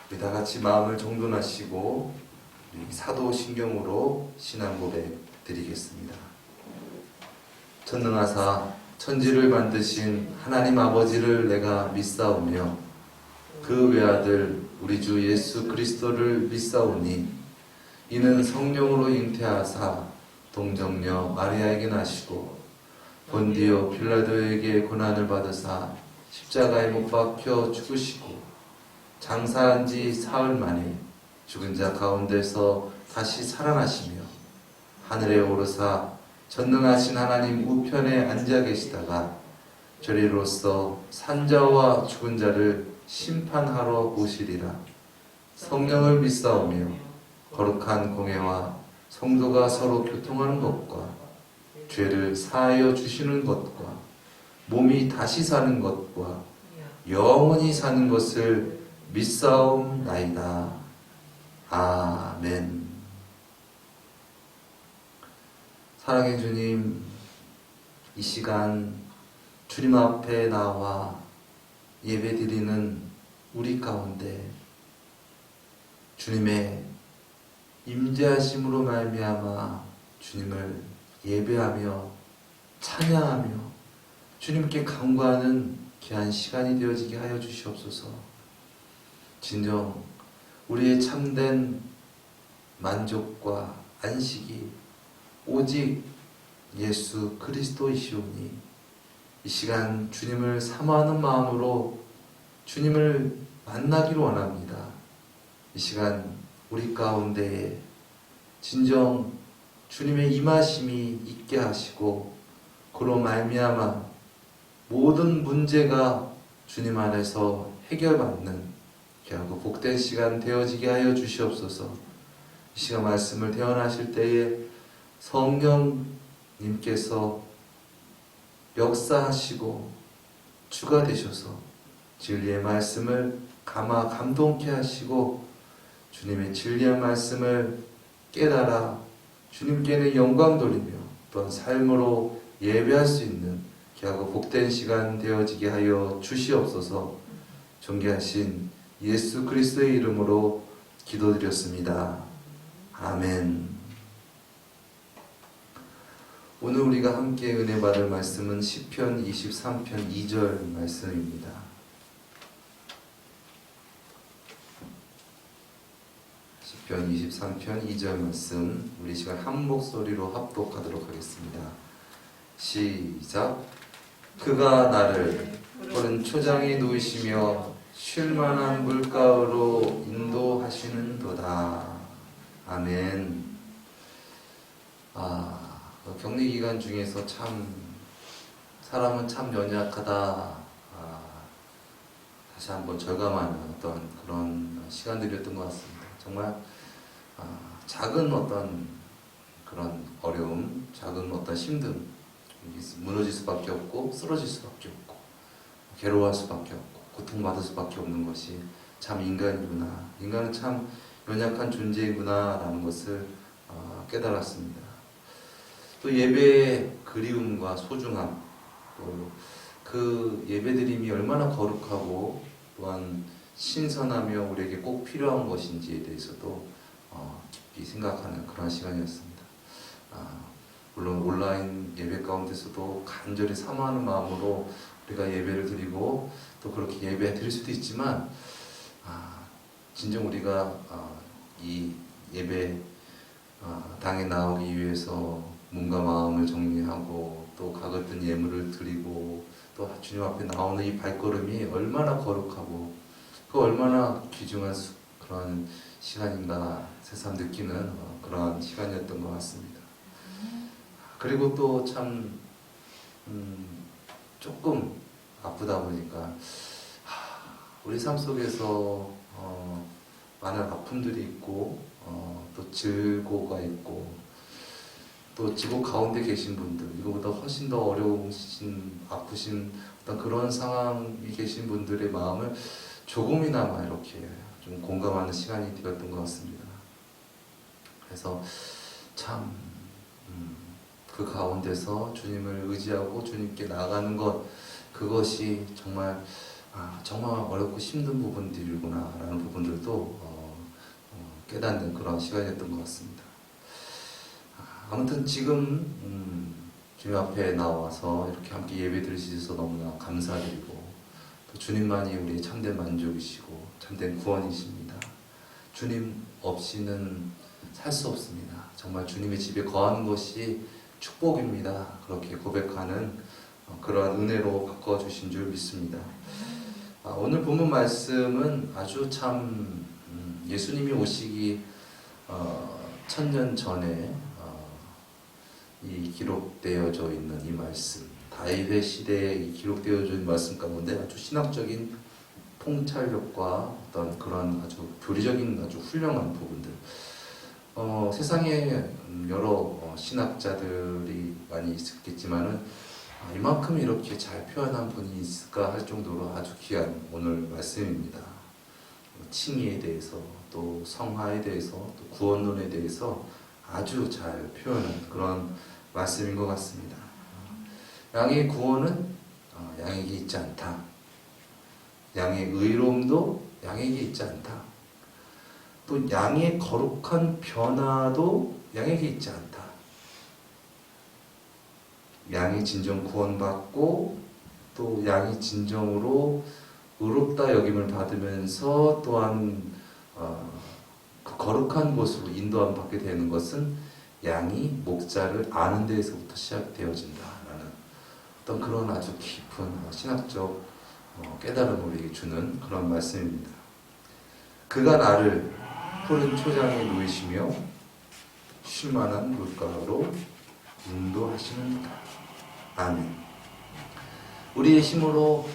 우리 다 같이 마음을 정돈하시고 사도신경으로 신앙 고백 드리겠습니다. 전능하사 천지를 만드신 하나님 아버지를 내가 믿사오며 그 외아들 우리 주 예수 그리스도를 믿사오니 이는 성령으로 잉태하사 동정녀 마리아에게 나시고 본디오 빌라도에게 고난을 받으사 십자가에 못 박혀 죽으시고 장사한 지 사흘 만에 죽은 자 가운데서 다시 살아나시며 하늘에 오르사 전능하신 하나님 우편에 앉아 계시다가 저리로서 산자와 죽은 자를 심판하러 오시리라. 성령을 믿사오며 거룩한 공회와 성도가 서로 교통하는 것과 죄를 사하여 주시는 것과 몸이 다시 사는 것과 영원히 사는 것을 믿사옵나이다. 아멘. 사랑의 주님, 이 시간 주님 앞에 나와 예배드리는 우리 가운데 주님의 임재하심으로 말미암아 주님을 예배하며 찬양하며 주님께 간구하는 귀한 시간이 되어지게 하여 주시옵소서. 진정 우리의 참된 만족과 안식이 오직 예수 그리스도이시오니 이 시간 주님을 사모하는 마음으로 주님을 만나기를 원합니다. 이 시간 우리 가운데에 진정 주님의 임하심이 있게 하시고 그로 말미암아 모든 문제가 주님 안에서 해결받는 귀하고 복된 시간 되어지게 하여 주시옵소서. 이 시간 말씀을 대언하실 때에 성령님께서 역사하시고 주가 되셔서 진리의 말씀을 감화 감동케 하시고 주님의 진리의 말씀을 깨달아 주님께는 영광 돌리며 또한 삶으로 예배할 수 있는 귀하고 복된 시간 되어지게 하여 주시옵소서. 존귀하신 예수 그리스도의 이름으로 기도드렸습니다. 아멘. 오늘 우리가 함께 은혜 받을 말씀은 시편 23편 2절 말씀입니다. 시편 23편 2절 말씀 우리 시간 한 목소리로 합독하도록 하겠습니다. 시작. 그가 나를 푸른 초장에 누이시며 쉴만한 물가로 인도하시는도다. 아멘. 격리 기간 중에서 참 사람은 참 연약하다. 다시 한번 절감하는 어떤 그런 시간들이었던 것 같습니다. 정말 작은 어떤 그런 어려움, 작은 어떤 힘듦, 무너질 수밖에 없고 쓰러질 수밖에 없고 괴로워할 수밖에 없고 고통받을 수밖에 없는 것이 참 인간이구나. 인간은 참 연약한 존재이구나 라는 것을 깨달았습니다. 또 예배의 그리움과 소중함, 또 그 예배드림이 얼마나 거룩하고 또한 신선하며 우리에게 꼭 필요한 것인지에 대해서도 깊이 생각하는 그런 시간이었습니다. 물론 온라인 예배 가운데서도 간절히 사모하는 마음으로 우리가 예배를 드리고 또 그렇게 예배 드릴 수도 있지만 진정 우리가 이 예배 당에 나오기 위해서 몸과 마음을 정리하고 또 가거든 예물을 드리고 또 주님 앞에 나오는 이 발걸음이 얼마나 거룩하고 그 얼마나 귀중한 그런 시간인가 새삼 느끼는 그런 시간이었던 것 같습니다. 그리고 또 참 조금 아프다 보니까 우리 삶 속에서 많은 아픔들이 있고 또 즐거가 있고 또 지구 가운데 계신 분들, 이거보다 훨씬 더 어려우신, 아프신 어떤 그런 상황이 계신 분들의 마음을 조금이나마 이렇게 좀 공감하는 시간이 되었던 것 같습니다. 그래서 참 그 가운데서 주님을 의지하고 주님께 나아가는 것, 그것이 정말 정말 어렵고 힘든 부분들이구나 라는 부분들도 깨닫는 그런 시간이었던 것 같습니다. 아무튼 지금 주님 앞에 나와서 이렇게 함께 예배 드리셔서 너무나 감사드리고, 또 주님만이 우리의 참된 만족이시고 참된 구원이십니다. 주님 없이는 살 수 없습니다. 정말 주님의 집에 거하는 것이 축복입니다. 그렇게 고백하는 그러한 은혜로 바꿔주신 줄 믿습니다. 오늘 본문 말씀은 아주 참 예수님이 오시기 1000년 전에 이 기록되어져 있는 이 말씀, 다윗의 시대에 기록되어져 있는 말씀 가운데 아주 신학적인 통찰력과 어떤 그런 아주 교리적인 아주 훌륭한 부분들, 세상에 여러 신학자들이 많이 있었겠지만은 이만큼 이렇게 잘 표현한 분이 있을까 할 정도로 아주 귀한 오늘 말씀입니다. 칭의에 대해서, 또 성화에 대해서, 또 구원론에 대해서 아주 잘 표현한 그런 말씀인 것 같습니다. 양의 구원은 양에게 있지 않다. 양의 의로움도 양에게 있지 않다. 또 양의 거룩한 변화도 양에게 있지 않다. 양이 진정 구원받고 또 양이 진정으로 의롭다 여김을 받으면서 또한 그 거룩한 곳으로 인도함 받게 되는 것은 양이 목자를 아는 데에서부터 시작되어진다라는 어떤 그런 아주 깊은 신학적 깨달음을 우리에게 주는 그런 말씀입니다. 그가 나를 푸른 초장에 놓이시며 쉴만한 물가로 인도하시는도다. 아멘. 우리의 힘으로,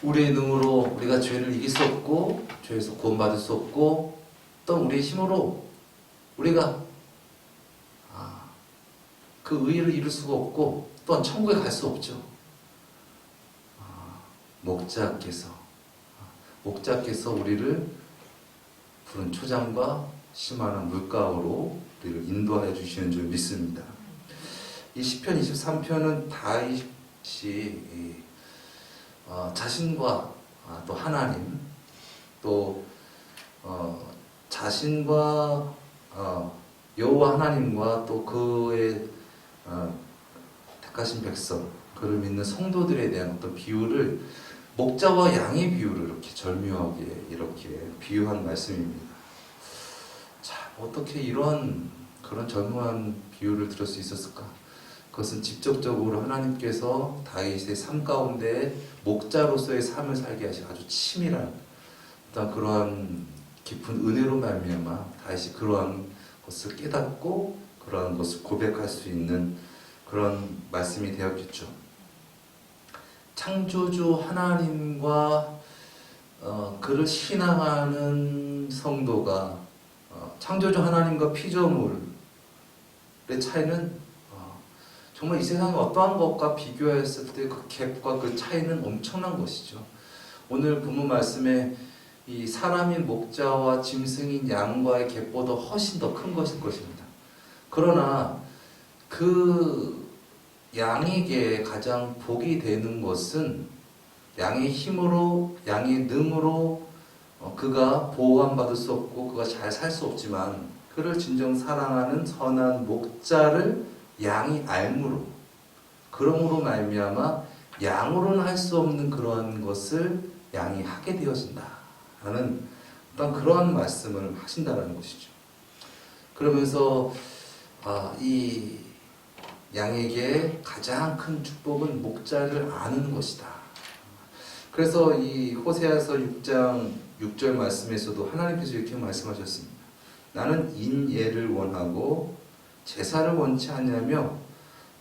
우리의 능으로 우리가 죄를 이길 수 없고, 죄에서 구원받을 수 없고, 또 우리의 힘으로 우리가 그 의의를 이룰 수가 없고, 또한 천국에 갈 수 없죠. 목자께서 우리를 푸른 초장과 심한 물가로 우리를 인도하여 주시는 줄 믿습니다. 이 시편 23편은 다윗이 자신과 또 하나님, 또 자신과 여호와 하나님과 또 그의 택하신 백성, 그를 믿는 성도들에 대한 어떤 비유를, 목자와 양의 비유를 이렇게 절묘하게 이렇게 비유한 말씀입니다. 자, 어떻게 이런 그런 절묘한 비유를 들을 수 있었을까? 그것은 직접적으로 하나님께서 다윗의 삶 가운데 목자로서의 삶을 살게 하신 아주 치밀한 어떤 그러한 깊은 은혜로 말미암아 다윗이 그러한 것을 깨닫고 그러한 것을 고백할 수 있는 그런 말씀이 되었겠죠. 창조주 하나님과 그를 신앙하는 성도가 창조주 하나님과 피조물의 차이는 정말 이 세상의 어떠한 것과 비교했을 때 그 갭과 그 차이는 엄청난 것이죠. 오늘 본문 말씀에 이 사람인 목자와 짐승인 양과의 갭보다 훨씬 더 큰 것일 것입니다. 그러나 그 양에게 가장 복이 되는 것은 양의 힘으로, 양의 능으로 그가 보호받을 수 없고 그가 잘 살 수 없지만 그를 진정 사랑하는 선한 목자를 양이 알므로, 그러므로 말미암아 양으로는 할 수 없는 그러한 것을 양이 하게 되어진다라는 어떤 그러한 말씀을 하신다는 것이죠. 그러면서 이 양에게 가장 큰 축복은 목자를 아는 것이다. 그래서 이 호세아서 6장 6절 말씀에서도 하나님께서 이렇게 말씀하셨습니다. 나는 인예를 원하고 제사를 원치 않냐며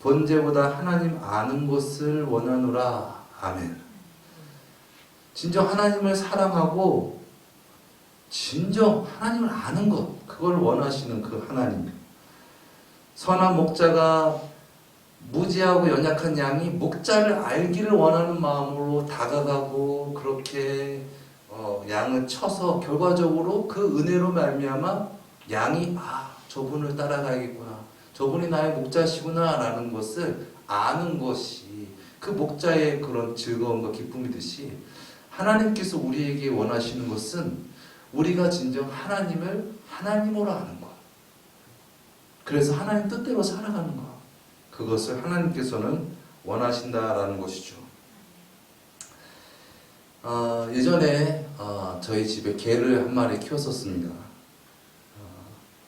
번제보다 하나님 아는 것을 원하노라. 아멘. 진정 하나님을 사랑하고 진정 하나님을 아는 것, 그걸 원하시는 그 하나님. 선한 목자가 무지하고 연약한 양이 목자를 알기를 원하는 마음으로 다가가고 그렇게 양을 쳐서 결과적으로 그 은혜로 말미암아 양이 저분을 따라가야겠구나, 저분이 나의 목자시구나 라는 것을 아는 것이 그 목자의 그런 즐거움과 기쁨이듯이 하나님께서 우리에게 원하시는 것은 우리가 진정 하나님을 하나님으로 아는 것. 그래서 하나님 뜻대로 살아가는 것. 그것을 하나님께서는 원하신다라는 것이죠. 예전에 저희 집에 개를 한 마리 키웠었습니다.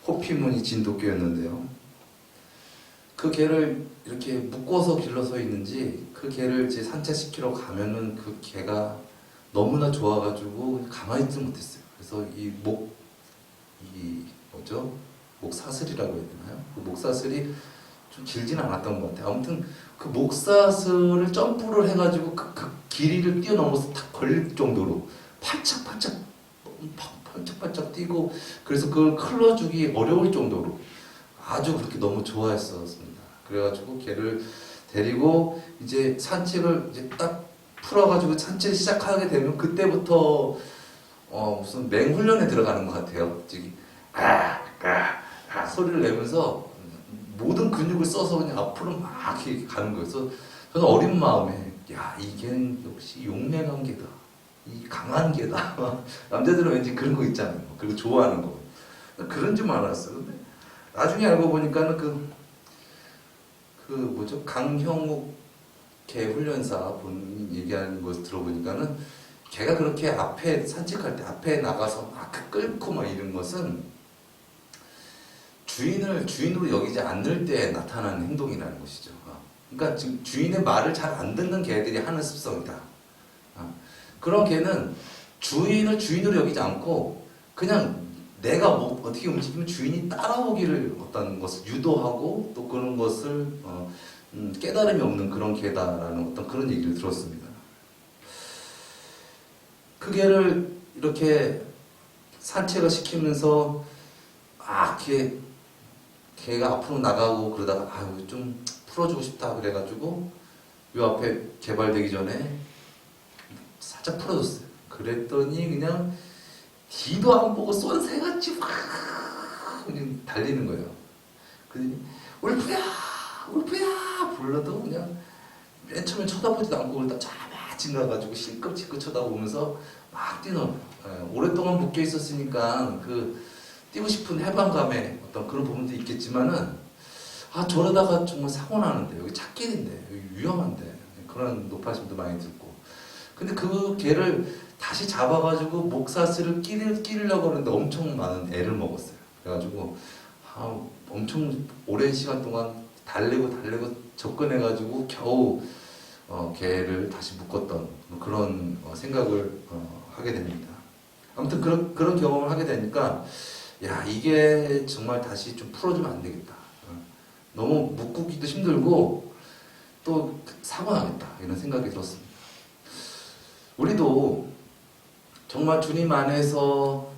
호피무늬 진돗개였는데요. 그 개를 이렇게 묶어서 길러서 있는지 그 개를 제 산책시키러 가면은 그 개가 너무나 좋아가지고 가만히 있지 못했어요. 그래서 목사슬이라고 해야 되나요? 그 목사슬이 좀 길진 않았던 것 같아요. 아무튼 그 목사슬을 점프를 해가지고 그 길이를 뛰어넘어서 탁 걸릴 정도로 팔짝팔짝 뛰고, 그래서 그걸 클러주기 어려울 정도로 아주 그렇게 너무 좋아했었습니다. 그래가지고 걔를 데리고 이제 산책을 이제 딱 풀어가지고 산책 시작하게 되면 그때부터 무슨 맹훈련에 들어가는 것 같아요. 저기 소리를 내면서 모든 근육을 써서 그냥 앞으로 막 이렇게 가는 거예요. 그래서 저는 어린 마음에 이게 역시 용맹한 개다, 이 강한 개다. 남자들은 왠지 그런 거 있잖아요. 그리고 좋아하는 거. 그런 줄 알았어요. 근데 나중에 알고 보니까는 강형욱 개 훈련사 본 얘기하는 거 들어보니까는 걔가 그렇게 앞에 산책할 때 앞에 나가서 막 끌고 막 이런 것은 주인으로 여기지 않을 때 나타나는 행동이라는 것이죠. 그러니까 지금 주인의 말을 잘 안 듣는 개들이 하는 습성이다. 그런 개는 주인을 주인으로 여기지 않고 그냥 내가 어떻게 움직이면 주인이 따라오기를 어떤 것을 유도하고 또 그런 것을 깨달음이 없는 그런 개다라는 어떤 그런 얘기를 들었습니다. 그 개를 이렇게 산책을 시키면서 걔가 앞으로 나가고 그러다가 좀 풀어주고 싶다 그래가지고 요 앞에 개발되기 전에 살짝 풀어줬어요. 그랬더니 그냥 뒤도 안 보고 쏜새같이 확 그냥 달리는 거예요. 그러더니 울프야 불러도 그냥 맨 처음에 쳐다보지도 않고 그러다 자마침 가가지고 실컷 쳐다보면서 막 뛰는. 오랫동안 묶여 있었으니까 뛰고 싶은 해방감에 어떤 그런 부분도 있겠지만은 저러다가 정말 사고 나는데, 여기 찻길인데 여기 위험한데, 그런 높아심도 많이 듣고. 근데 그 개를 다시 잡아가지고 목사슬을 끼려고 하는데 엄청 많은 애를 먹었어요. 그래가지고 엄청 오랜 시간 동안 달래고 접근해가지고 겨우 개를 다시 묶었던 그런 생각을 하게 됩니다. 아무튼 그런 경험을 하게 되니까 이게 정말 다시 좀 풀어주면 안 되겠다. 너무 묶기도 힘들고 또 사고 나겠다, 이런 생각이 들었습니다. 우리도 정말 주님 안에서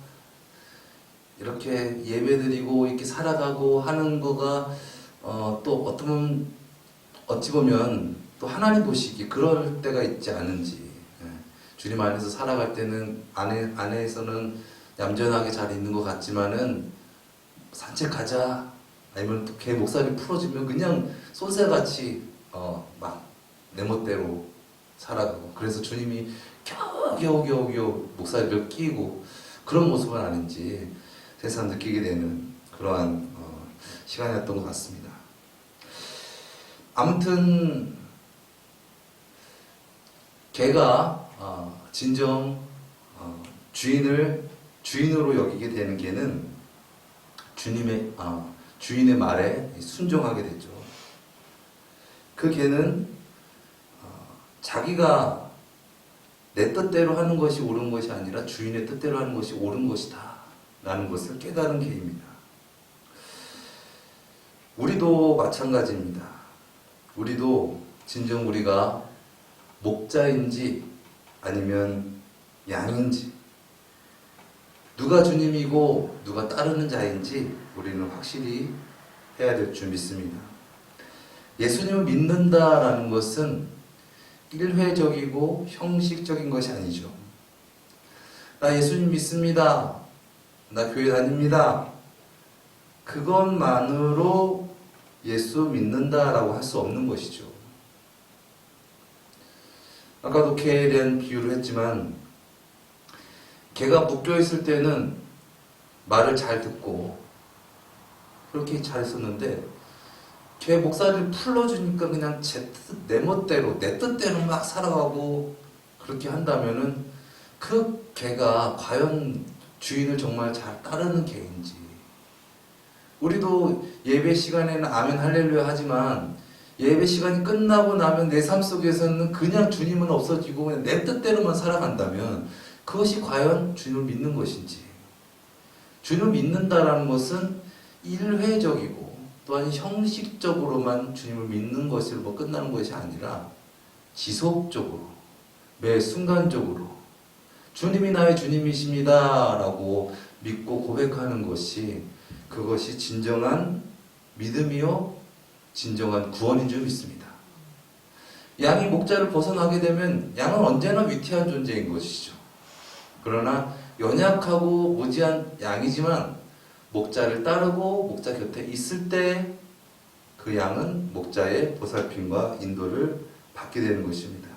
이렇게 예배드리고 이렇게 살아가고 하는 거가 또 어찌 보면 또 하나님 보시기 그럴 때가 있지 않은지. 주님 안에서 살아갈 때는 안에서는 얌전하게 잘 있는 것 같지만은 산책하자, 아니면 또 개 목살이 풀어지면 그냥 쏜새같이 막 내 멋대로 살아가고, 그래서 주님이 겨우 목살을 끼고 그런 모습은 아닌지 새삼 느끼게 되는 그러한 시간이었던 것 같습니다. 아무튼 개가 진정 주인으로 여기게 되는 개는 주인의 말에 순종하게 되죠. 그 개는 자기가 내 뜻대로 하는 것이 옳은 것이 아니라 주인의 뜻대로 하는 것이 옳은 것이다 라는 것을 깨달은 개입니다. 우리도 마찬가지입니다. 우리도 진정 우리가 목자인지 아니면 양인지, 누가 주님이고 누가 따르는 자인지 우리는 확실히 해야 될 줄 믿습니다. 예수님을 믿는다라는 것은 일회적이고 형식적인 것이 아니죠. 나 예수님 믿습니다, 나 교회 다닙니다, 그것만으로 예수 믿는다라고 할 수 없는 것이죠. 아까도 개에 대한 비유를 했지만 개가 묶여 있을 때는 말을 잘 듣고 그렇게 잘했었는데 개 목살을 풀어주니까 그냥 내 멋대로 내 뜻대로 막 살아가고 그렇게 한다면은 그 개가 과연 주인을 정말 잘 따르는 개인지. 우리도 예배 시간에는 아멘 할렐루야 하지만 예배 시간이 끝나고 나면 내 삶 속에서는 그냥 주님은 없어지고 그냥 내 뜻대로만 살아간다면 그것이 과연 주님을 믿는 것인지. 주님을 믿는다라는 것은 일회적이고 또한 형식적으로만 주님을 믿는 것으로 끝나는 것이 아니라 지속적으로 매 순간적으로 주님이 나의 주님이십니다 라고 믿고 고백하는 것이 그것이 진정한 믿음이요 진정한 구원인 줄 믿습니다. 양이 목자를 벗어나게 되면 양은 언제나 위태한 존재인 것이죠. 그러나 연약하고 무지한 양이지만 목자를 따르고 목자 곁에 있을 때 그 양은 목자의 보살핌과 인도를 받게 되는 것입니다.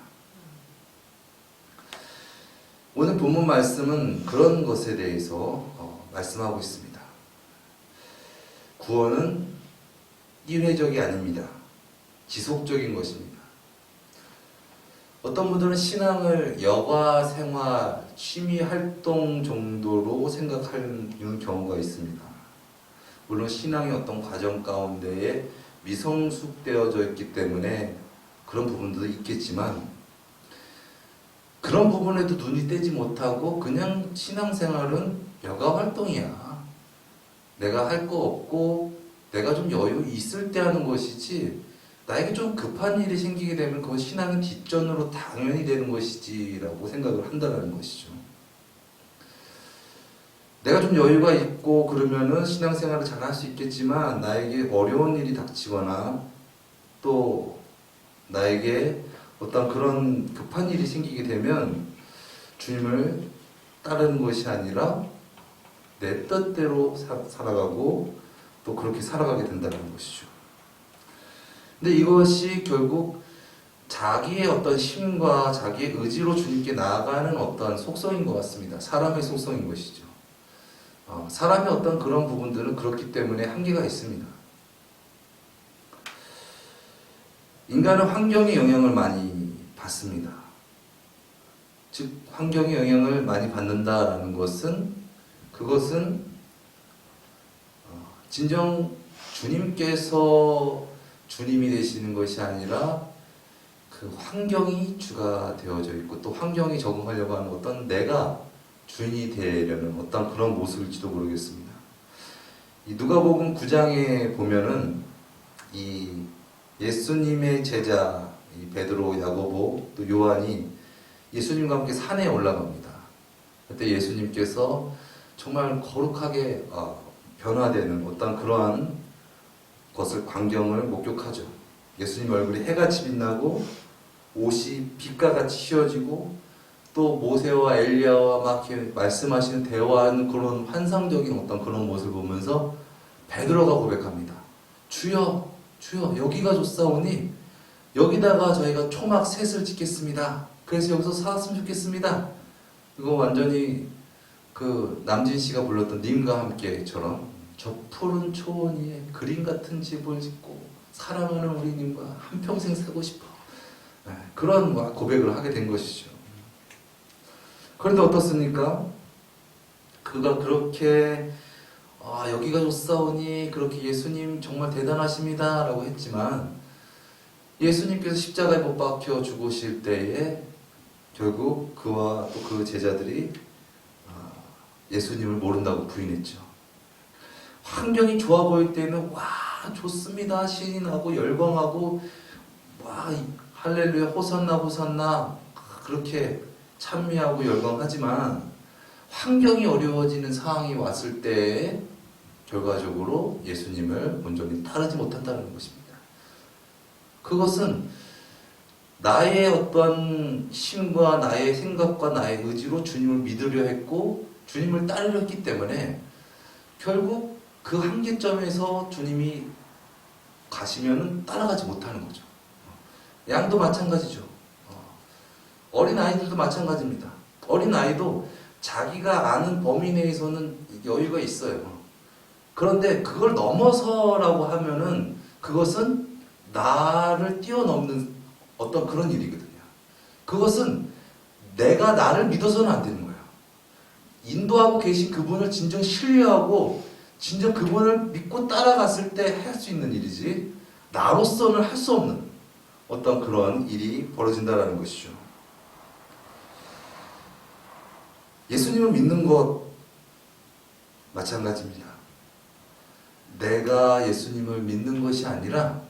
오늘 본문 말씀은 그런 것에 대해서 말씀하고 있습니다. 구원은 일회적이 아닙니다. 지속적인 것입니다. 어떤 분들은 신앙을 여가 생활, 취미 활동 정도로 생각하는 경우가 있습니다. 물론 신앙의 어떤 과정 가운데에 미성숙되어져 있기 때문에 그런 부분도 있겠지만 그런 부분에도 눈이 떼지 못하고 그냥 신앙생활은 여가 활동이야. 내가 할 거 없고 내가 좀 여유 있을 때 하는 것이지 나에게 좀 급한 일이 생기게 되면 그건 신앙의 뒷전으로 당연히 되는 것이지 라고 생각을 한다는 것이죠. 내가 좀 여유가 있고 그러면은 신앙생활을 잘 할 수 있겠지만 나에게 어려운 일이 닥치거나 또 나에게 어떤 그런 급한 일이 생기게 되면 주님을 따르는 것이 아니라 내 뜻대로 살아가고 또 그렇게 살아가게 된다는 것이죠. 근데 이것이 결국 자기의 어떤 힘과 자기의 의지로 주님께 나아가는 어떤 속성인 것 같습니다. 사람의 속성인 것이죠. 사람의 어떤 그런 부분들은 그렇기 때문에 한계가 있습니다. 인간은 환경의 영향을 많이 받습니다. 즉 환경의 영향을 많이 받는다라는 것은 그것은 진정 주님께서 주님이 되시는 것이 아니라 그 환경이 주가 되어져 있고 또 환경에 적응하려고 하는 어떤 내가 주인이 되려는 어떤 그런 모습일지도 모르겠습니다. 이 누가복음 9장에 보면은 이 예수님의 제자 이 베드로, 야고보, 또 요한이 예수님과 함께 산에 올라갑니다. 그때 예수님께서 정말 거룩하게 변화되는 어떤 그러한 것을 광경을 목격하죠. 예수님 얼굴이 해같이 빛나고 옷이 빛과 같이 휘어지고 또 모세와 엘리야와 막 이렇게 말씀하시는 대화하는 그런 환상적인 어떤 그런 모습을 보면서 베드로가 고백합니다. 주여, 주여, 여기가 좋사오니 여기다가 저희가 초막 셋을 짓겠습니다. 그래서 여기서 살았으면 좋겠습니다. 이거 완전히 그 남진 씨가 불렀던 님과 함께처럼 저 푸른 초원 위에 그림 같은 집을 짓고 사랑하는 우리 님과 한평생 살고 싶어. 그런 고백을 하게 된 것이죠. 그런데 어떻습니까? 그가 그렇게 여기가 좋사오니 그렇게 예수님 정말 대단하십니다 라고 했지만 예수님께서 십자가에 못 박혀 죽으실 때에 결국 그와 또 그 제자들이 예수님을 모른다고 부인했죠. 환경이 좋아 보일 때는 와 좋습니다 신이 나고 열광하고 와 할렐루야 호산나 호산나 그렇게 찬미하고 열광하지만 환경이 어려워지는 상황이 왔을 때 결과적으로 예수님을 온전히 따르지 못한다는 것입니다. 그것은 나의 어떤 힘과 나의 생각과 나의 의지로 주님을 믿으려 했고 주님을 따르려 했기 때문에 결국 그 한계점에서 주님이 가시면 따라가지 못하는 거죠. 양도 마찬가지죠. 어린아이들도 마찬가지입니다. 어린아이도 자기가 아는 범위 내에서는 여유가 있어요. 그런데 그걸 넘어서라고 하면은 그것은 나를 뛰어넘는 어떤 그런 일이거든요. 그것은 내가 나를 믿어서는 안 되는 거예요. 인도하고 계신 그분을 진정 신뢰하고 진정 그분을 믿고 따라갔을 때 할 수 있는 일이지 나로서는 할 수 없는 어떤 그런 일이 벌어진다는 것이죠. 예수님을 믿는 것 마찬가지입니다. 내가 예수님을 믿는 것이 아니라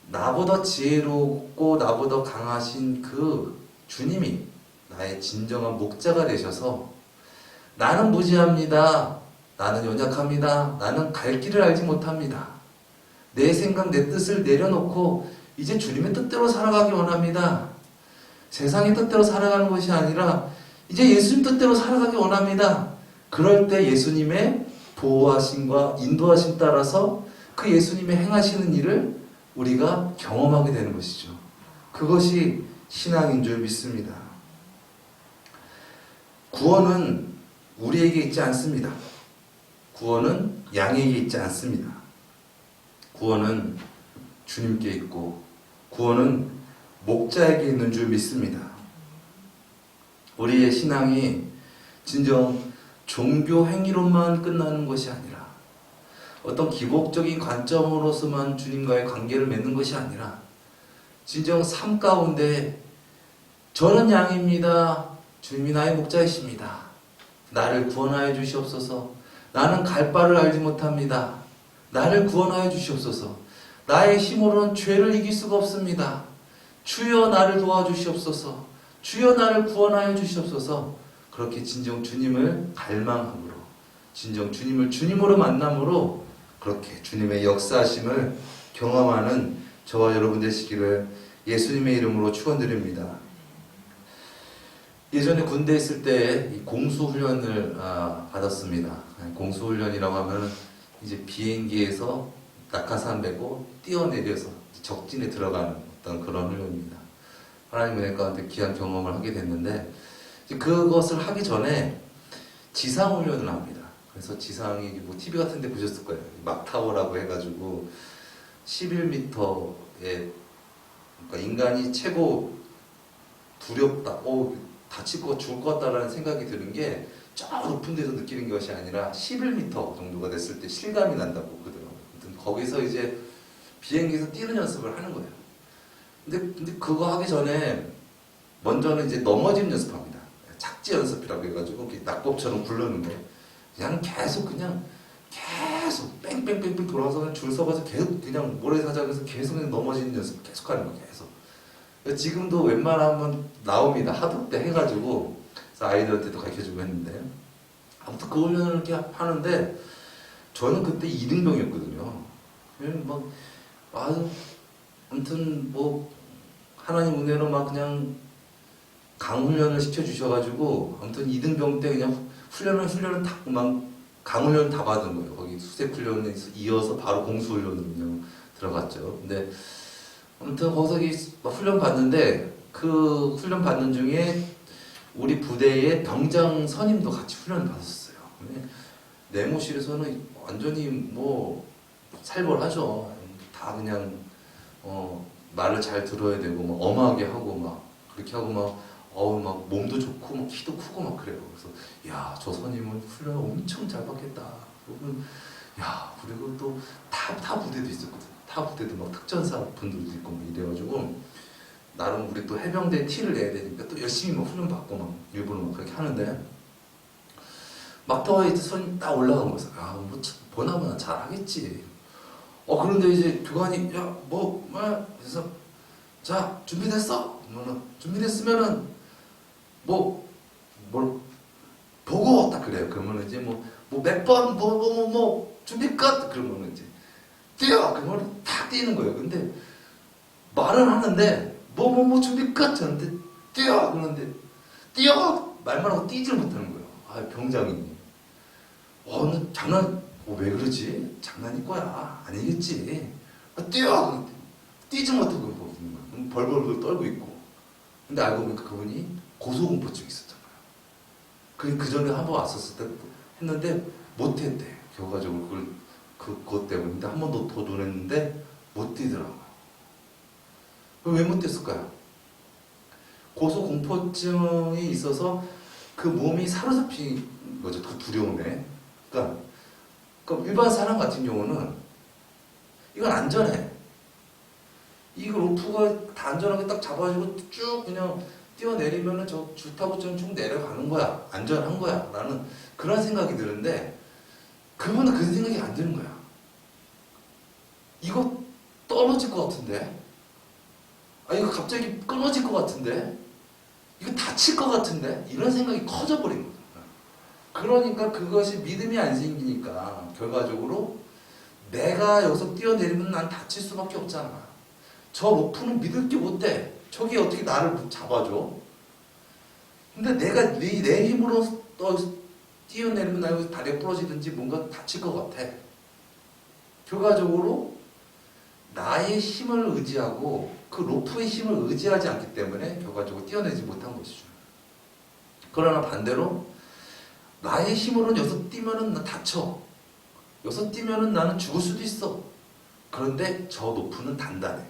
나보다 지혜롭고 나보다 강하신 그 주님이 나의 진정한 목자가 되셔서 나는 무지합니다. 나는 연약합니다. 나는 갈 길을 알지 못합니다. 내 생각, 내 뜻을 내려놓고 이제 주님의 뜻대로 살아가기 원합니다. 세상의 뜻대로 살아가는 것이 아니라 이제 예수님 뜻대로 살아가기 원합니다. 그럴 때 예수님의 보호하심과 인도하심 따라서 그 예수님의 행하시는 일을 우리가 경험하게 되는 것이죠. 그것이 신앙인 줄 믿습니다. 구원은 우리에게 있지 않습니다. 구원은 양에게 있지 않습니다. 구원은 주님께 있고 구원은 목자에게 있는 줄 믿습니다. 우리의 신앙이 진정 종교 행위로만 끝나는 것이 아니라 어떤 기복적인 관점으로서만 주님과의 관계를 맺는 것이 아니라 진정 삶 가운데 저는 양입니다. 주님이 나의 목자이십니다. 나를 구원하여 주시옵소서. 나는 갈 바를 알지 못합니다. 나를 구원하여 주시옵소서. 나의 힘으로는 죄를 이길 수가 없습니다. 주여 나를 도와주시옵소서. 주여 나를 구원하여 주시옵소서. 그렇게 진정 주님을 갈망함으로 진정 주님을 주님으로 만남으로 그렇게 주님의 역사하심을 경험하는 저와 여러분 되시기를 예수님의 이름으로 축원드립니다. 예전에 군대에 있을 때 공수훈련을 받았습니다. 공수훈련이라고 하면 이제 비행기에서 낙하산 메고 뛰어내려서 적진에 들어가는 어떤 그런 훈련입니다. 하나님의 은혜 가운데 귀한 경험을 하게 됐는데 그것을 하기 전에 지상훈련을 합니다. 그래서 지상이 뭐 TV 같은 데 보셨을 거예요. 막타워라고 해가지고 11m에 그러니까 인간이 최고 두렵다. 다칠 것 죽을 것 같다라는 생각이 드는 게 저 높은 데서 느끼는 것이 아니라 11m 정도가 됐을 때 실감이 난다고 그러더라고요. 거기서 이제 비행기에서 뛰는 연습을 하는 거예요. 근데 그거 하기 전에 먼저는 이제 넘어지는 연습합니다. 착지 연습이라고 해가지고 낙법처럼 굴르는 거. 계속 뺑뺑뺑뺑 돌아서 줄 서가지고 계속 그냥 모래사장에서 계속 그냥 넘어지는 연습 계속 하는 거 계속. 지금도 웬만하면 나옵니다. 하도 때 해가지고 그래서 아이들한테도 가르쳐주고 했는데 아무튼 그 훈련을 이렇게 하는데 저는 그때 2등병이었거든요. 아무튼 하나님 은혜로 그냥 강훈련을 시켜주셔가지고 아무튼 2등병 때 그냥 훈련을 다 강훈련을 다 받은 거예요. 거기 수색훈련에 이어서 바로 공수훈련으로 그냥 들어갔죠. 근데 아무튼 거기서 훈련 받는데 그 훈련 받는 중에 우리 부대의 병장 선임도 같이 훈련을 받았어요. 내무실에서는 완전히 살벌하죠. 다 그냥 말을 잘 들어야 되고 엄하게 하고 그렇게 하고 몸도 좋고 키도 크고 그래요. 그래서 야, 저 선임은 훈련 엄청 잘 받겠다. 그리고 또 타 부대도 있었거든. 타 부대도 특전사 분들도 있고 이래가지고 나름 우리 또 해병대 티를 내야 되니까 또 열심히 훈련 받고 일부러 그렇게 하는데 막타워에 손이 딱 올라간 거였어. 보나마나 잘하겠지. 그런데 이제 교관이 그래서 자 준비됐어? 준비됐으면은 뭘 보고 딱 그래요. 그러면 이제 몇 번 준비 끝 그러면 이제 뛰어 그러면 탁 뛰는 거예요. 근데 말은 하는데 준비 끝 하는데 뛰어 그러는데 뛰어 말만 하고 뛰지를 못하는 거예요. 병장이 너 장난 왜 그러지? 장난일 거야. 아니겠지. 뛰어 뛰지 못하고 있는 거예요. 벌벌 떨고 있고. 근데 알고 보니까 그분이 고소공포증이 있었잖아요. 그 전에 한 번 왔었을 때 했는데 못했대. 결과적으로 그것 때문에. 근데 한 번 더 논했는데 못 뛰더라고요. 왜 못했을까요? 고소공포증이 있어서 그 몸이 사로잡힌 거죠. 그 두려움에. 그러니까 일반 사람 같은 경우는 이건 안전해. 이 로프가 다 안전하게 딱 잡아주고 쭉 그냥 뛰어내리면은 저 줄타고처럼 쭉 내려가는 거야. 안전한 거야. 라는 그런 생각이 드는데 그분은 그 생각이 안 드는 거야. 이거 떨어질 것 같은데? 이거 갑자기 끊어질 것 같은데? 이거 다칠 것 같은데? 이런 생각이 커져버린 거야. 그러니까 그것이 믿음이 안 생기니까 결과적으로 내가 여기서 뛰어내리면 난 다칠 수밖에 없잖아. 저 로프는 믿을 게 못 돼. 저기 어떻게 나를 잡아줘? 근데 내가 내 힘으로 뛰어내리면 나 여기서 다리가 부러지든지 뭔가 다칠 것 같아. 결과적으로 나의 힘을 의지하고 그 로프의 힘을 의지하지 않기 때문에 결과적으로 뛰어내지 못한 것이죠. 그러나 반대로 나의 힘으로는 여기서 뛰면은 나 다쳐. 여기서 뛰면은 나는 죽을 수도 있어. 그런데 저 로프는 단단해.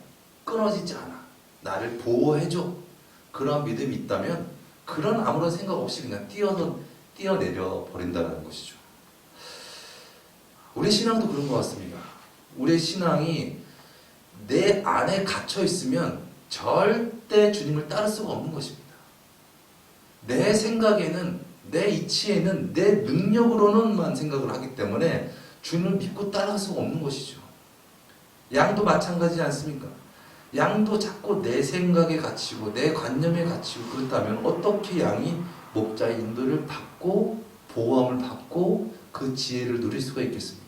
끊어지지 않아. 나를 보호해줘. 그런 믿음이 있다면 그런 아무런 생각 없이 그냥 뛰어내려 버린다는 것이죠. 우리 신앙도 그런 것 같습니다. 우리의 신앙이 내 안에 갇혀 있으면 절대 주님을 따를 수가 없는 것입니다. 내 생각에는, 내 이치에는, 내 능력으로는만 생각을 하기 때문에 주님을 믿고 따라갈 수가 없는 것이죠. 양도 마찬가지지 않습니까? 양도 자꾸 내 생각에 갇히고 내 관념에 갇히고 그렇다면 어떻게 양이 목자의 인도를 받고 보호함을 받고 그 지혜를 누릴 수가 있겠습니까?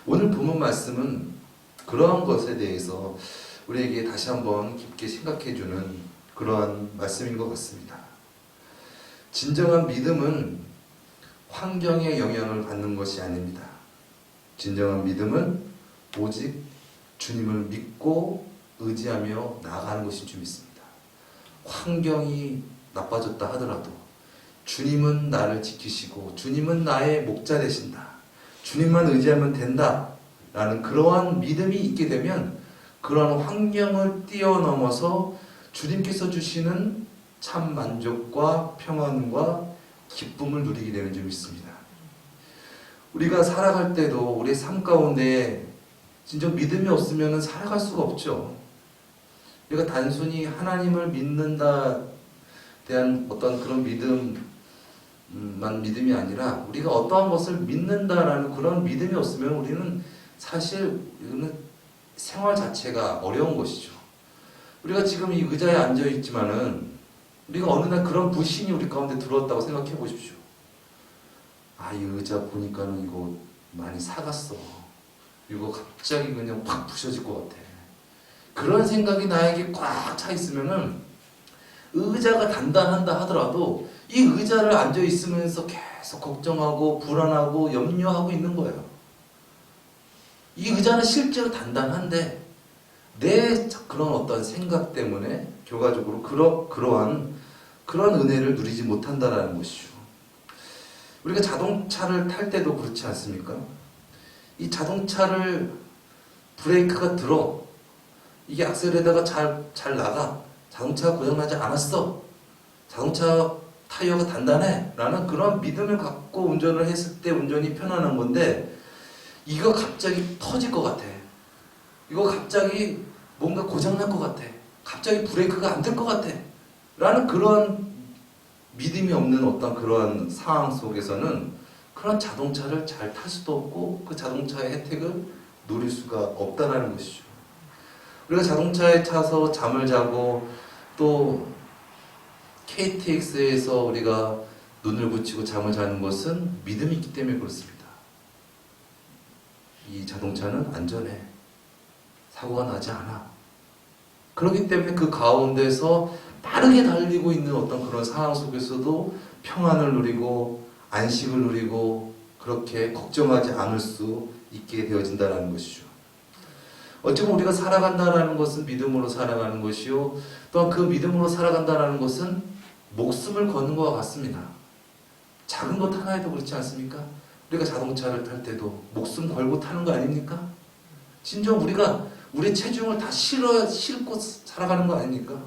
오늘 본문 말씀은 그러한 것에 대해서 우리에게 다시 한번 깊게 생각해주는 그러한 말씀인 것 같습니다. 진정한 믿음은 환경의 영향을 받는 것이 아닙니다. 진정한 믿음은 오직 주님을 믿고 의지하며 나아가는 것인 줄 믿습니다. 환경이 나빠졌다 하더라도 주님은 나를 지키시고 주님은 나의 목자 되신다. 주님만 의지하면 된다. 라는 그러한 믿음이 있게 되면 그러한 환경을 뛰어넘어서 주님께서 주시는 참 만족과 평안과 기쁨을 누리게 되는 줄 믿습니다. 우리가 살아갈 때도 우리의 삶 가운데 진짜 믿음이 없으면 살아갈 수가 없죠. 우리가 단순히 하나님을 믿는다 대한 어떤 그런 믿음만 믿음이 아니라 우리가 어떠한 것을 믿는다라는 그런 믿음이 없으면 우리는 사실 이거는 생활 자체가 어려운 것이죠. 우리가 지금 이 의자에 앉아 있지만은 우리가 어느 날 그런 불신이 우리 가운데 들어왔다고 생각해 보십시오. 이 의자 보니까는 이거 많이 사갔어. 이거 갑자기 그냥 확 부셔질 것 같아. 그런 생각이 나에게 꽉 차 있으면은 의자가 단단한다 하더라도 이 의자를 앉아 있으면서 계속 걱정하고 불안하고 염려하고 있는 거예요. 이 의자는 실제로 단단한데 내 그런 어떤 생각 때문에 결과적으로 그러한 은혜를 누리지 못한다라는 것이죠. 우리가 자동차를 탈 때도 그렇지 않습니까? 이 자동차를 브레이크가 들어 이게 악셀에다가 잘 나가. 자동차가 고장나지 않았어. 자동차 타이어가 단단해. 라는 그런 믿음을 갖고 운전을 했을 때 운전이 편안한 건데 이거 갑자기 터질 것 같아. 이거 갑자기 뭔가 고장날 것 같아. 갑자기 브레이크가 안 될 것 같아. 라는 그런 믿음이 없는 어떤 그런 상황 속에서는 그런 자동차를 잘 탈 수도 없고 그 자동차의 혜택을 누릴 수가 없다는 것이죠. 우리가 자동차에 타서 잠을 자고 또 KTX에서 우리가 눈을 붙이고 잠을 자는 것은 믿음이 있기 때문에 그렇습니다. 이 자동차는 안전해. 사고가 나지 않아. 그렇기 때문에 그 가운데서 빠르게 달리고 있는 어떤 그런 상황 속에서도 평안을 누리고 안식을 누리고 그렇게 걱정하지 않을 수 있게 되어진다는 것이죠. 어쩌면 우리가 살아간다는 것은 믿음으로 살아가는 것이요. 또한 그 믿음으로 살아간다는 것은 목숨을 거는 것과 같습니다. 작은 것 하나에도 그렇지 않습니까? 우리가 자동차를 탈 때도 목숨 걸고 타는 거 아닙니까? 진정 우리가 우리 체중을 다 싣고 살아가는 거 아닙니까?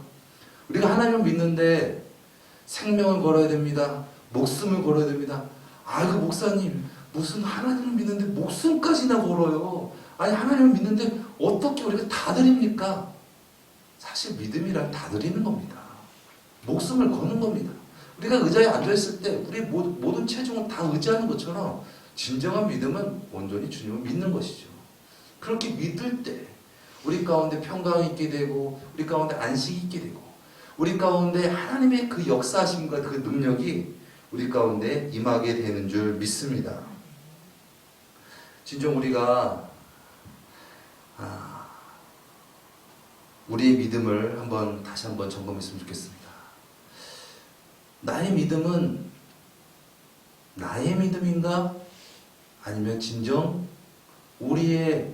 우리가 하나님을 믿는데 생명을 걸어야 됩니다. 목숨을 걸어야 됩니다. 그 목사님 무슨 하나님을 믿는데 목숨까지나 걸어요. 아니 하나님을 믿는데 어떻게 우리가 다 드립니까? 사실 믿음이란 다 드리는 겁니다. 목숨을 거는 겁니다. 우리가 의자에 앉아있을 때 우리 모든 체중을 다 의지하는 것처럼 진정한 믿음은 온전히 주님을 믿는 것이죠. 그렇게 믿을 때 우리 가운데 평강이 있게 되고 우리 가운데 안식이 있게 되고 우리 가운데 하나님의 그 역사하심과 그 능력이 우리 가운데 임하게 되는 줄 믿습니다. 진정 우리가 우리의 믿음을 다시 한번 점검했으면 좋겠습니다. 나의 믿음은 나의 믿음인가? 아니면 진정 우리의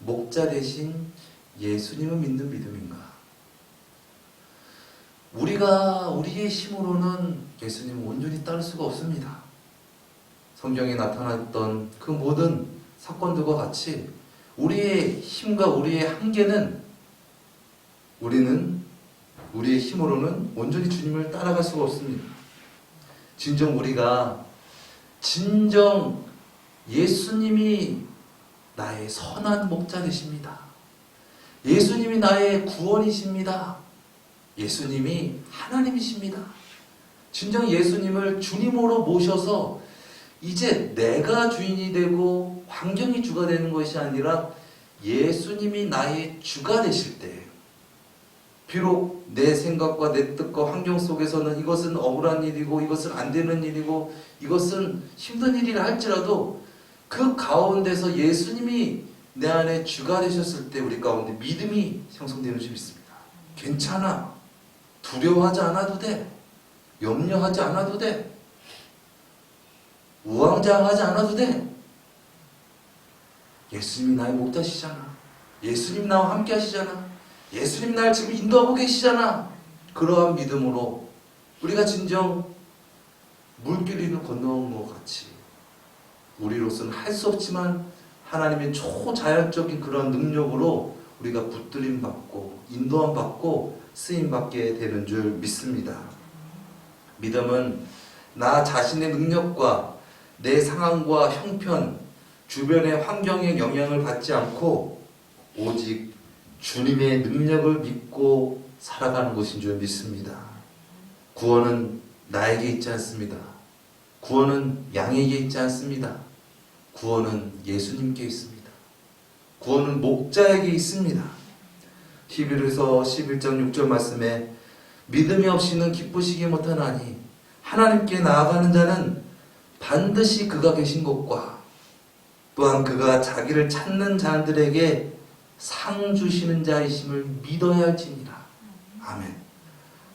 목자 대신 예수님을 믿는 믿음인가? 우리가 우리의 힘으로는 예수님을 온전히 따를 수가 없습니다. 성경에 나타났던 그 모든 사건들과 같이 우리의 힘과 우리의 한계는 우리는 우리의 힘으로는 온전히 주님을 따라갈 수가 없습니다. 진정 우리가 예수님이 나의 선한 목자 되십니다. 예수님이 나의 구원이십니다. 예수님이 하나님이십니다. 진정 예수님을 주님으로 모셔서 이제 내가 주인이 되고 환경이 주가 되는 것이 아니라 예수님이 나의 주가 되실 때 비록 내 생각과 내 뜻과 환경 속에서는 이것은 억울한 일이고 이것은 안 되는 일이고 이것은 힘든 일이라 할지라도 그 가운데서 예수님이 내 안에 주가 되셨을 때 우리 가운데 믿음이 형성되는 줄 믿습니다. 괜찮아. 두려워하지 않아도 돼. 염려하지 않아도 돼. 우왕좌왕하지 않아도 돼. 예수님이 나의 목자시잖아. 예수님 나와 함께 하시잖아. 예수님 날 지금 인도하고 계시잖아. 그러한 믿음으로 우리가 진정 물길을 건너온 것 같이 우리로서는 할 수 없지만 하나님의 초자연적인 그런 능력으로 우리가 붙들림 받고 인도함 받고 쓰임 받게 되는 줄 믿습니다. 믿음은 나 자신의 능력과 내 상황과 형편, 주변의 환경의 영향을 받지 않고 오직 주님의 능력을 믿고 살아가는 것인 줄 믿습니다. 구원은 나에게 있지 않습니다. 구원은 양에게 있지 않습니다. 구원은 예수님께 있습니다. 구원은 목자에게 있습니다. 히브리서 11장 6절 말씀에 믿음이 없이는 기쁘시기 못하나니 하나님께 나아가는 자는 반드시 그가 계신 곳과 또한 그가 자기를 찾는 자들에게 상 주시는 자이심을 믿어야 할지니라. 아멘.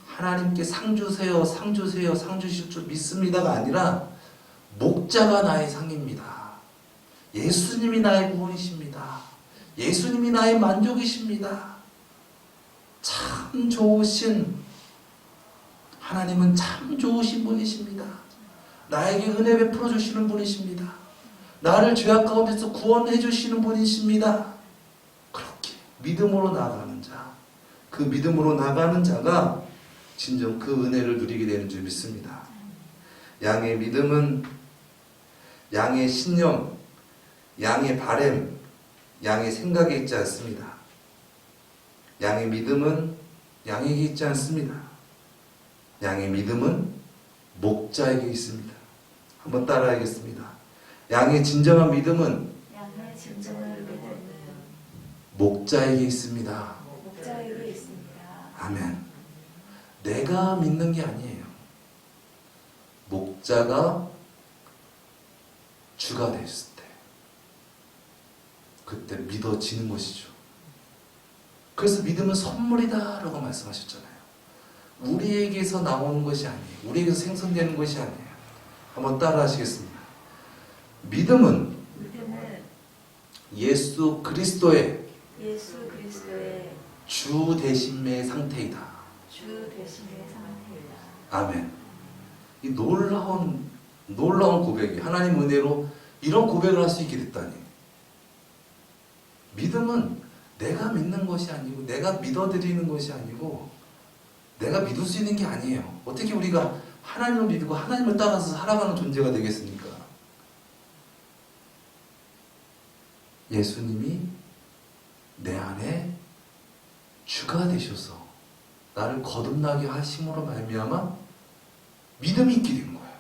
하나님께 상 주세요, 상 주세요, 상 주실 줄 믿습니다가 아니라 목자가 나의 상입니다. 예수님이 나의 구원이십니다. 예수님이 나의 만족이십니다. 참 좋으신 하나님은 참 좋으신 분이십니다. 나에게 은혜 베풀어 주시는 분이십니다. 나를 죄악 가운데서 구원해 주시는 분이십니다. 그렇게 믿음으로 나아가는 자, 그 믿음으로 나가는 자가 진정 그 은혜를 누리게 되는 줄 믿습니다. 양의 믿음은 양의 신념, 양의 바램, 양의 생각에 있지 않습니다. 양의 믿음은 양에게 있지 않습니다. 양의 믿음은 목자에게 있습니다. 한번 따라하겠습니다. 양의 진정한 믿음은 목자에게 있습니다. 목자에게 있습니다. 아멘. 내가 믿는 게 아니에요. 목자가 주가 됐을 때 그때 믿어지는 것이죠. 그래서 믿음은 선물이다 라고 말씀하셨잖아요. 우리에게서 나오는 것이 아니에요. 우리에게서 생성되는 것이 아니에요. 한번 따라 하시겠습니다. 믿음은 예수 그리스도의 주 대심의 상태이다. 주 대신의 상태이다. 아멘. 이 놀라운 놀라운 고백이 하나님 은혜로 이런 고백을 할 수 있게 됐다니. 믿음은 내가 믿는 것이 아니고 내가 믿어드리는 것이 아니고 내가 믿을 수 있는 게 아니에요. 어떻게 우리가 하나님을 믿고 하나님을 따라서 살아가는 존재가 되겠습니까? 예수님이 내 안에 주가 되셔서 나를 거듭나게 하심으로 말미암아 믿음이 있게 된 거예요.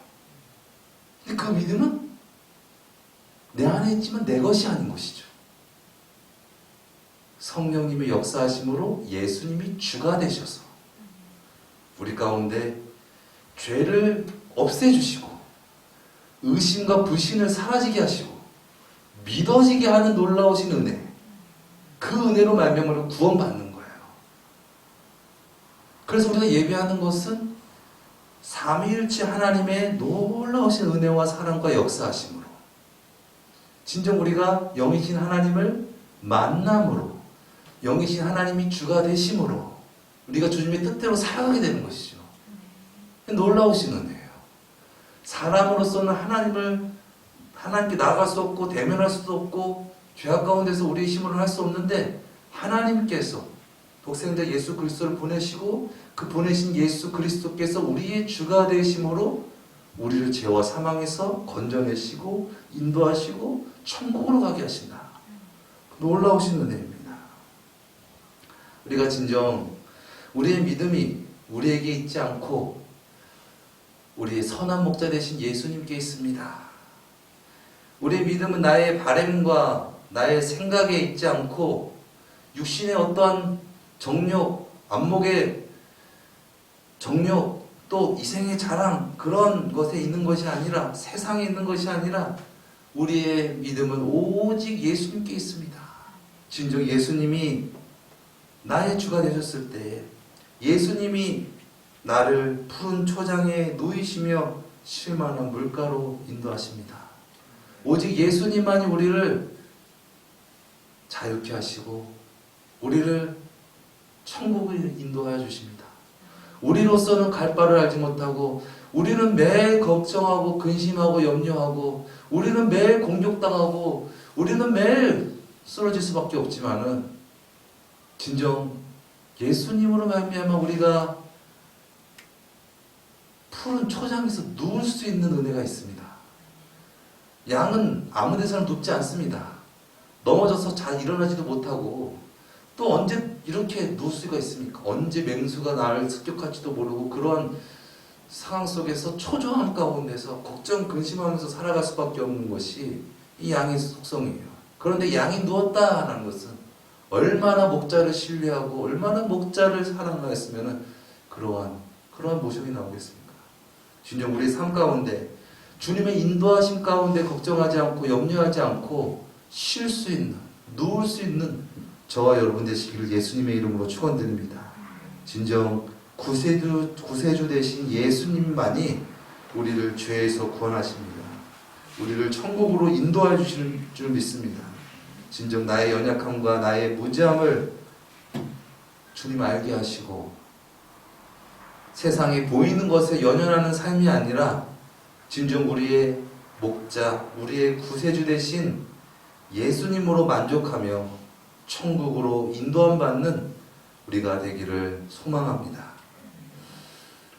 근데 그 믿음은 내 안에 있지만 내 것이 아닌 것이죠. 성령님의 역사하심으로 예수님이 주가 되셔서 우리 가운데 죄를 없애주시고 의심과 불신을 사라지게 하시고 믿어지게 하는 놀라우신 은혜, 그 은혜로 말미암아 구원받는 거예요. 그래서 우리가 예배하는 것은 삼위일체 하나님의 놀라우신 은혜와 사랑과 역사하심으로 진정 우리가 영이신 하나님을 만남으로 영이신 하나님이 주가 되심으로 우리가 주님의 뜻대로 살아가게 되는 것이죠. 놀라우신 은혜예요. 사람으로서는 하나님께 나아갈 수 없고 대면할 수도 없고 죄악 가운데서 우리의 힘으로 할 수 없는데 하나님께서 독생자 예수 그리스도를 보내시고 그 보내신 예수 그리스도께서 우리의 주가 되심으로 우리를 죄와 사망에서 건져내시고 인도하시고 천국으로 가게 하신다. 놀라우신 은혜입니다. 우리가 진정 우리의 믿음이 우리에게 있지 않고 우리의 선한 목자 되신 예수님께 있습니다. 우리의 믿음은 나의 바램과 나의 생각에 있지 않고 육신의 어떠한 정욕, 안목의 정욕, 또 이생의 자랑 그런 것에 있는 것이 아니라 세상에 있는 것이 아니라 우리의 믿음은 오직 예수님께 있습니다. 진정 예수님이 나의 주가 되셨을 때 예수님이 나를 푸른 초장에 누이시며 쉴만한 물가로 인도하십니다. 오직 예수님만이 우리를 자유케 하시고 우리를 천국을 인도하여 주십니다. 우리로서는 갈 바를 알지 못하고 우리는 매일 걱정하고 근심하고 염려하고 우리는 매일 공격당하고 우리는 매일 쓰러질 수밖에 없지만은 진정 예수님으로 말미암아 우리가 푸른 초장에서 누울 수 있는 은혜가 있습니다. 양은 아무 데서나 눕지 않습니다. 넘어져서 잘 일어나지도 못하고 또 언제 이렇게 누울 수가 있습니까? 언제 맹수가 나를 습격할지도 모르고 그런 상황 속에서 초조함 가운데서 걱정 근심하면서 살아갈 수밖에 없는 것이 이 양의 속성이에요. 그런데 양이 누웠다라는 것은 얼마나 목자를 신뢰하고 얼마나 목자를 사랑하였으면 그러한 모습이 나오겠습니까? 주님 우리 삶 가운데 주님의 인도하심 가운데 걱정하지 않고 염려하지 않고 쉴 수 있는 누울 수 있는 저와 여러분 되시기를 예수님의 이름으로 축원드립니다. 진정 구세주 되신 예수님만이 우리를 죄에서 구원하십니다. 우리를 천국으로 인도해 주실 줄 믿습니다. 진정 나의 연약함과 나의 무지함을 주님 알게 하시고 세상에 보이는 것에 연연하는 삶이 아니라 진정 우리의 목자, 우리의 구세주 되신 예수님으로 만족하며 천국으로 인도함 받는 우리가 되기를 소망합니다.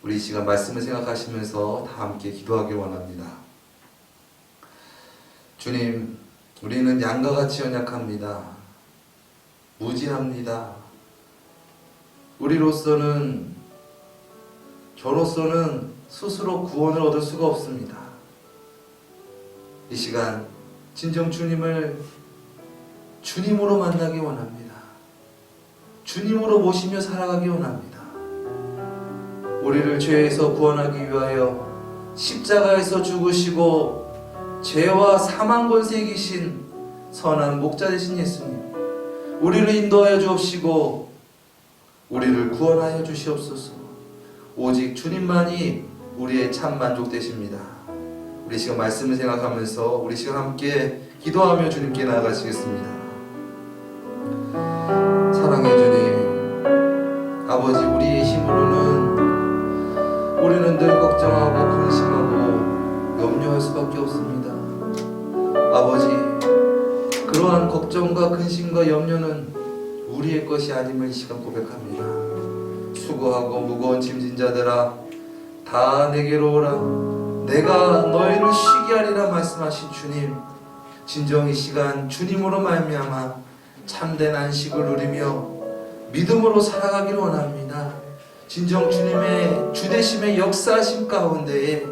우리 이 시간 말씀을 생각하시면서 다 함께 기도하길 원합니다. 주님, 우리는 양과 같이 연약합니다. 무지합니다. 저로서는 스스로 구원을 얻을 수가 없습니다. 이 시간 진정 주님을 주님으로 만나기 원합니다. 주님으로 모시며 살아가기 원합니다. 우리를 죄에서 구원하기 위하여 십자가에서 죽으시고 죄와 사망 권세에 계신 선한 목자 되신 예수님, 우리를 인도하여 주옵시고 우리를 구원하여 주시옵소서. 오직 주님만이 우리의 참 만족 되십니다. 우리 시간 말씀을 생각하면서 우리 시간 함께 기도하며 주님께 나아가시겠습니다. 사랑해 주님, 아버지 우리의 힘으로는 우리는 늘 걱정하고 근심하고 염려하고 염려할 수밖에 없습니다. 아버지, 그러한 걱정과 근심과 염려는 우리의 것이 아님을 이 시간 고백합니다. 수고하고 무거운 짐진 자들아 다 내게로 오라. 내가 너희를 쉬게 하리라 말씀하신 주님, 진정 이 시간 주님으로 말미암아 참된 안식을 누리며 믿음으로 살아가기를 원합니다. 진정 주님의 주되심의 역사하심 가운데에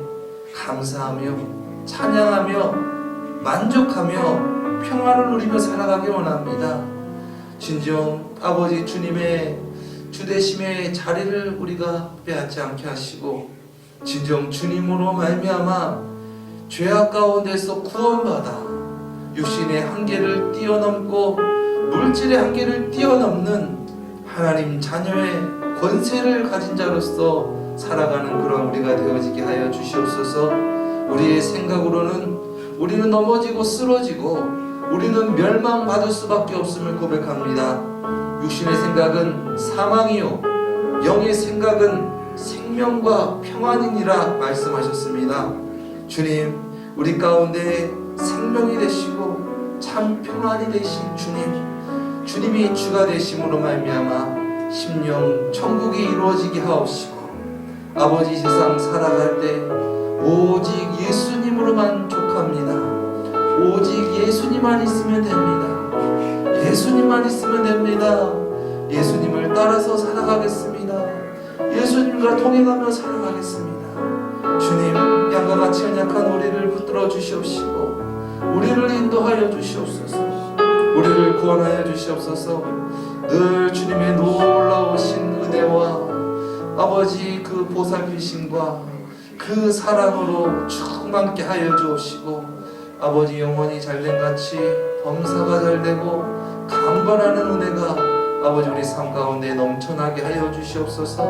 감사하며 찬양하며 만족하며 평화를 누리며 살아가기를 원합니다. 진정 아버지 주님의 주되심의 자리를 우리가 빼앗지 않게 하시고 진정 주님으로 말미암아 죄악 가운데서 구원받아 육신의 한계를 뛰어넘고 물질의 한계를 뛰어넘는 하나님 자녀의 권세를 가진 자로서 살아가는 그런 우리가 되어지게 하여 주시옵소서. 우리의 생각으로는 우리는 넘어지고 쓰러지고 우리는 멸망받을 수밖에 없음을 고백합니다. 육신의 생각은 사망이요 영의 생각은 생명과 평안이니라 말씀하셨습니다. 주님, 우리 가운데 생명이 되시고 참 평안이 되신 주님, 주님이 주가 되심으로 말미암아 심령 천국이 이루어지게 하옵시고 아버지 세상 살아갈 때 오직 예수님으로 만족합니다. 오직 예수님만 있으면 됩니다. 예수님만 있으면 됩니다. 예수님을 따라서 살아가겠습니다. 예수님과 동행하며 살아가겠습니다. 주님, 양과 같이 연약한 우리를 붙들어 주시옵시고 우리를 인도하여 주시옵소서. 우리를 구원하여 주시옵소서. 늘 주님의 놀라우신 은혜와 아버지 그 보살피심과 그 사랑으로 충만케 하여 주옵시고 아버지 영원히 잘된같이 범사가 잘되고 강건하는 은혜가 아버지 우리 삶 가운데 넘쳐나게 하여 주시옵소서.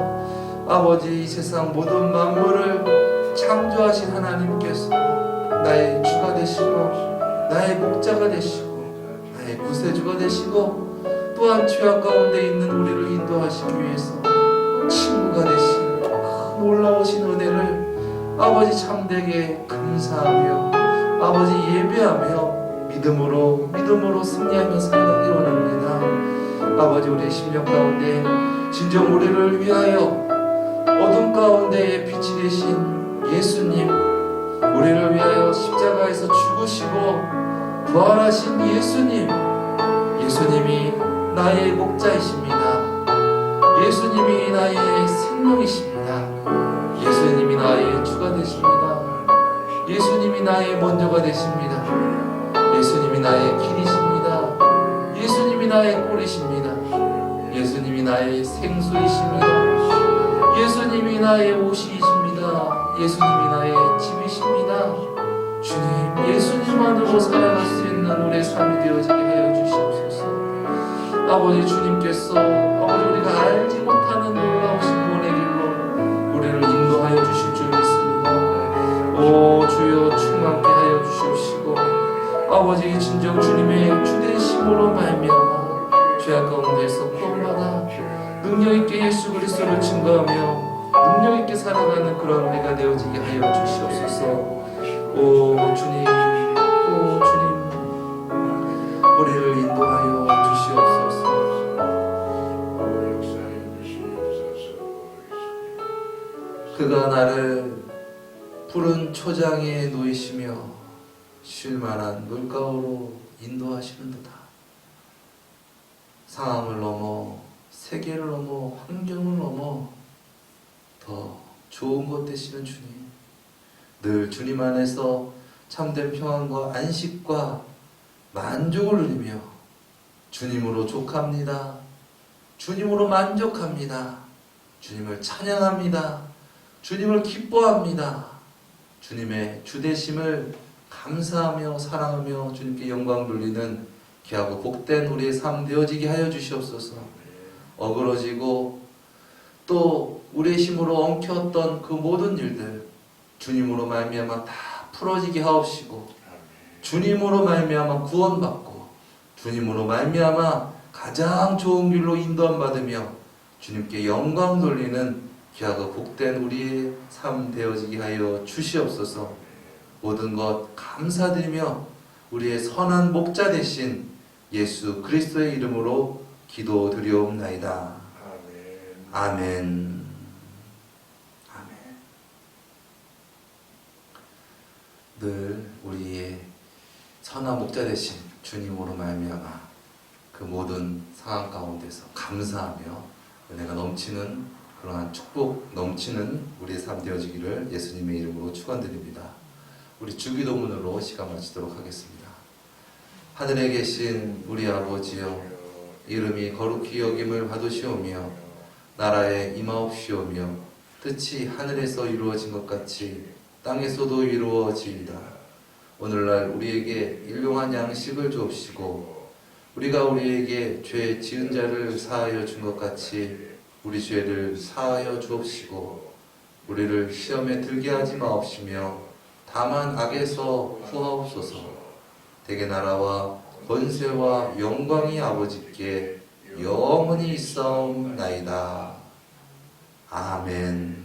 아버지 이 세상 모든 만물을 창조하신 하나님께서 나의 주가 되시고 나의 목자가 되시고 나의 구세주가 되시고 또한 죄악 가운데 있는 우리를 인도하시기 위해서 친구가 되신 놀라우신 은혜를 아버지 참되게 감사하며 아버지 예배하며 믿음으로 승리하며 살아가기 원합니다. 아버지 우리의 심령 가운데 진정 우리를 위하여 어둠 가운데에 빛이 되신 예수님, 우리를 위하여 십자가에서 죽으시고 부활하신 예수님, 예수님이 나의 목자이십니다. 예수님이 나의 생명이십니다. 예수님이 나의 주가 되십니다. 예수님이 나의 먼저가 되십니다. 예수님이 나의 길이십니다. 예수님이 나의 꼴이십니다. 예수님이 나의 생수이십니다. 예수님이 나의 옷이십니다. 예수님이 나의 집이십니다. 주님, 예수님만으로 살아갈 수 있는 우리의 삶이 되어지게 하여 주시옵소서. 아버지 주님께서 아버지 우리가 알지 못하는 놀라우신 구원의 길로 우리를 인도하여 주실 줄 믿습니다. 오 주여 충만케 하여 주시옵시고 아버지 진정 주님의 주되심으로 말미암아 죄악 가운데서 구원받아 능력있게 예수 그리스도를 증거하며 능력있게 살아가는 그런 우리가 되어지게 하여 주시옵소서. 오 주님, 오 주님, 우리를 인도하여 주시옵소서. 그가 나를 푸른 초장에 놓이시며 쉴 만한 물가로 인도하시는도다. 상황을 넘어 세계를 넘어 환경을 넘어 더 좋은 것 되시는 주님, 늘 주님 안에서 참된 평안과 안식과 만족을 누리며 주님으로 족합니다. 주님으로 만족합니다. 주님을 찬양합니다. 주님을 기뻐합니다. 주님의 주되심을 감사하며 사랑하며 주님께 영광 돌리는 귀하고 복된 우리의 삶 되어지게 하여 주시옵소서. 어그러지고 또 우리의 힘으로 엉켰던 그 모든 일들 주님으로 말미암아 다 풀어지게 하옵시고 주님으로 말미암아 구원받고 주님으로 말미암아 가장 좋은 길로 인도함 받으며 주님께 영광 돌리는 귀하고 복된 우리의 삶 되어지게 하여 주시옵소서. 모든 것 감사드리며 우리의 선한 목자 되신 예수 그리스도의 이름으로 기도드리옵나이다. 아멘. 아멘. 아멘. 늘 우리의 선한 목자 되신 주님으로 말미암아 그 모든 상황 가운데서 감사하며 은혜가 넘치는 그러한 축복 넘치는 우리의 삶 되어지기를 예수님의 이름으로 축원드립니다. 우리 주기도문으로 시간 마치도록 하겠습니다. 하늘에 계신 우리 아버지여, 이름이 거룩히 여김을 받으시오며 나라에 임하옵시오며 뜻이 하늘에서 이루어진 것 같이 땅에서도 이루어지이다. 오늘날 우리에게 일용할 양식을 주옵시고 우리가 우리에게 죄 지은 자를 사하여 준 것 같이 우리 죄를 사하여 주옵시고 우리를 시험에 들게 하지 마옵시며 다만 악에서 구하옵소서. 대개 나라와 권세와 영광이 아버지께 영원히 있사옵나이다. 아멘.